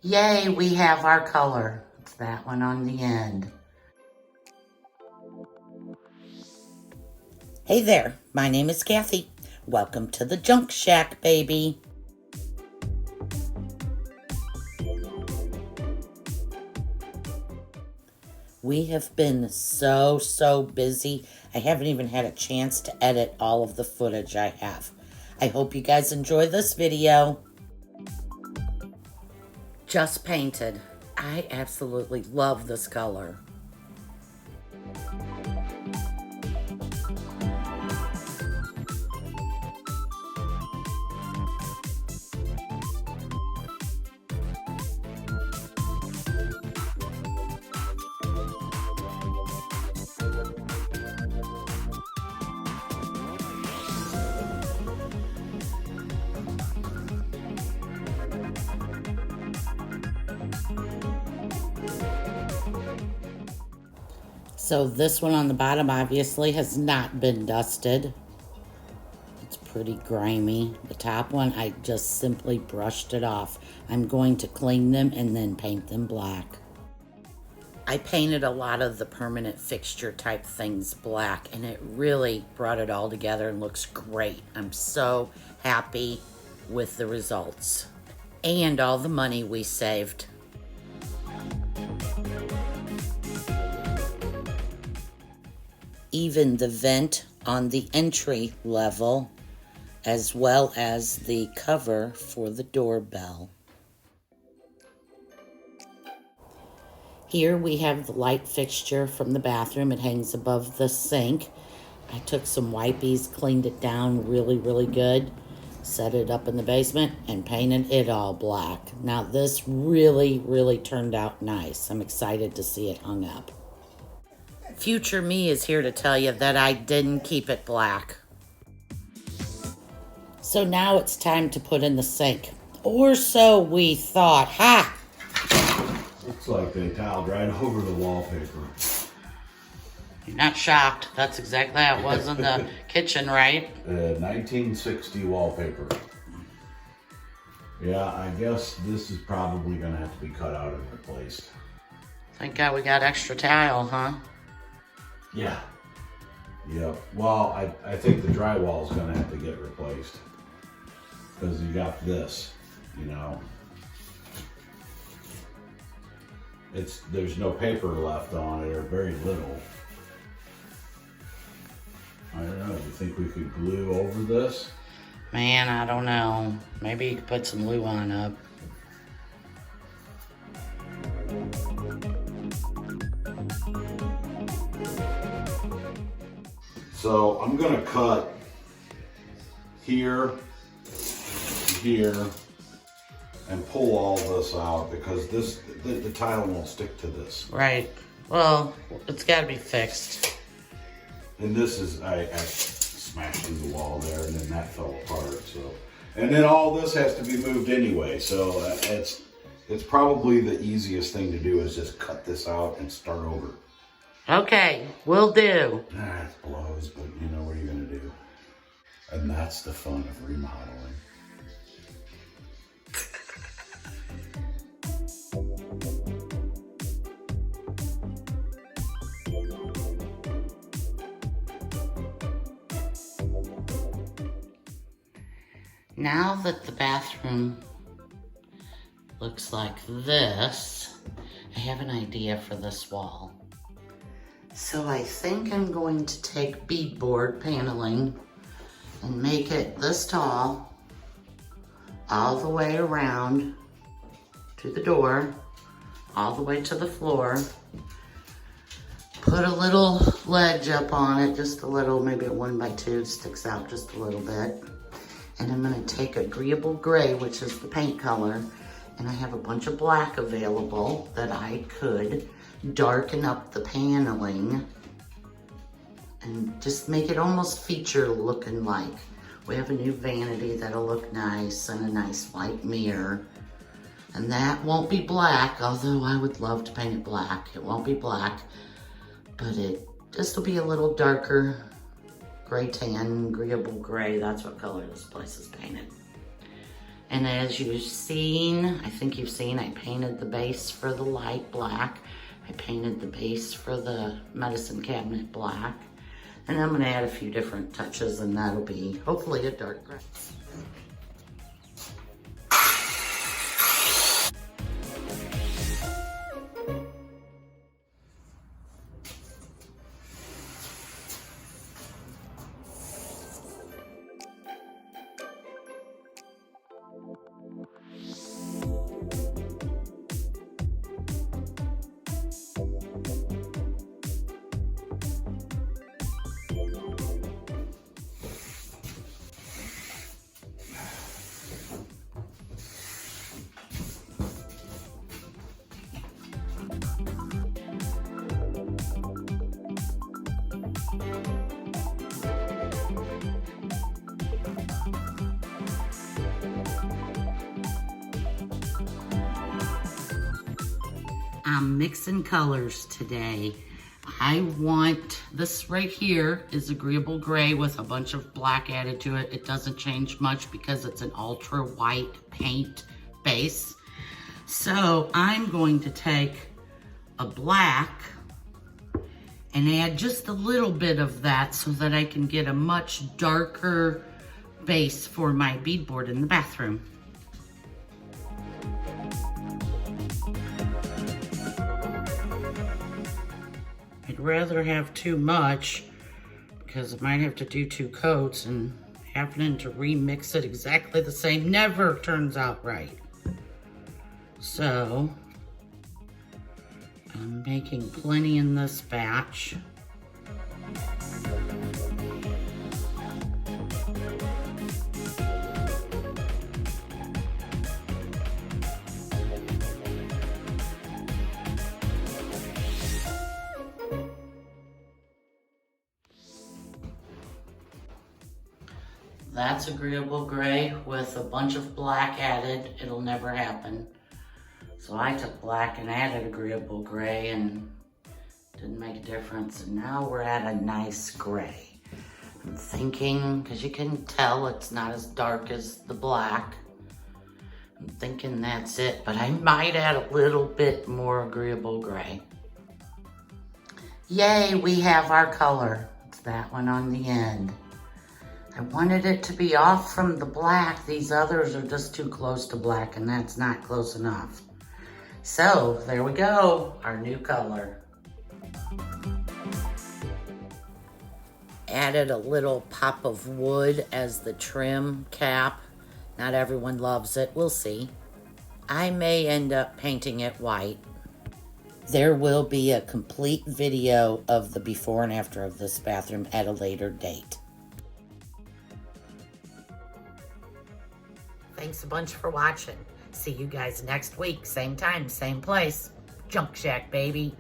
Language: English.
Yay, we have our color. It's that one on the end. Hey there, my name is Kathy. Welcome to the Junk Shack, baby. We have been so busy. I haven't even had a chance to edit all of the footage I have. I hope you guys enjoy this video. Just painted. I absolutely love this color. So this one on the bottom obviously has not been dusted. It's pretty grimy. The top one, I just simply brushed it off. I'm going to clean them and then paint them black. I painted a lot of the permanent fixture type things black, and it really brought it all together and looks great. I'm so happy with the results and all the money we saved. Even the vent on the entry level, as well as the cover for the doorbell. Here we have the light fixture from the bathroom. It hangs above the sink. I took some wipies, cleaned it down really good, set it up in the basement, and painted it all black. Now this really turned out nice. I'm excited to see it hung up. Future me is here to tell you that I didn't keep it black. So now it's time to put in the sink. Or so we thought. Ha! Looks like they tiled right over the wallpaper. You're not shocked. That's exactly how it was in the kitchen, right? 1960 wallpaper. Yeah, I guess this is probably gonna have to be cut out and replaced. Thank God we got extra tile, huh? Yeah. Yep. Well, I think the drywall is gonna have to get replaced. Because you got this, you know. There's no paper left on it, or very little. I don't know, you think we could glue over this? Man, I don't know. Maybe you could put some Luan up. So I'm gonna cut here, and pull all this out because the tile won't stick to this. Right. Well, it's got to be fixed. And this is, I smashed through the wall there, and then that fell apart. So, and then all this has to be moved anyway. So it's probably the easiest thing to do is just cut this out and start over. Okay, will do. It blows, but you know what are you gonna do? And that's the fun of remodeling. Now that the bathroom looks like this, I have an idea for this wall. So I think I'm going to take beadboard paneling and make it this tall all the way around to the door, all the way to the floor. Put a little ledge up on it, just a little, maybe a 1x2, sticks out just a little bit. And I'm gonna take agreeable gray, which is the paint color, and I have a bunch of black available that I could darken up the paneling and just make it almost feature looking like. We have a new vanity that'll look nice and a nice white mirror. And that won't be black, although I would love to paint it black. It won't be black, but it just will be a little darker gray tan, agreeable gray. That's what color this place is painted. And as you've seen, I think you've seen, I painted the base for the light black. I painted the base for the medicine cabinet black. And I'm gonna add a few different touches, and that'll be hopefully a dark gray. I'm mixing colors today. I want, this right here is agreeable gray with a bunch of black added to it. It doesn't change much because it's an ultra white paint base. So I'm going to take a black and add just a little bit of that so that I can get a much darker base for my beadboard in the bathroom. I'd rather have too much because I might have to do 2 coats, and happening to remix it exactly the same never turns out right. So I'm making plenty in this batch. That's agreeable gray with a bunch of black added. It'll never happen. So I took black and added agreeable gray and didn't make a difference. And now we're at a nice gray. I'm thinking, because you can tell it's not as dark as the black. I'm thinking that's it, but I might add a little bit more agreeable gray. Yay, we have our color. It's that one on the end. I wanted it to be off from the black. These others are just too close to black, and that's not close enough. So there we go, our new color. Added a little pop of wood as the trim cap. Not everyone loves it, we'll see. I may end up painting it white. There will be a complete video of the before and after of this bathroom at a later date. Thanks a bunch for watching. See you guys next week, same time, same place. Junk Shack, baby.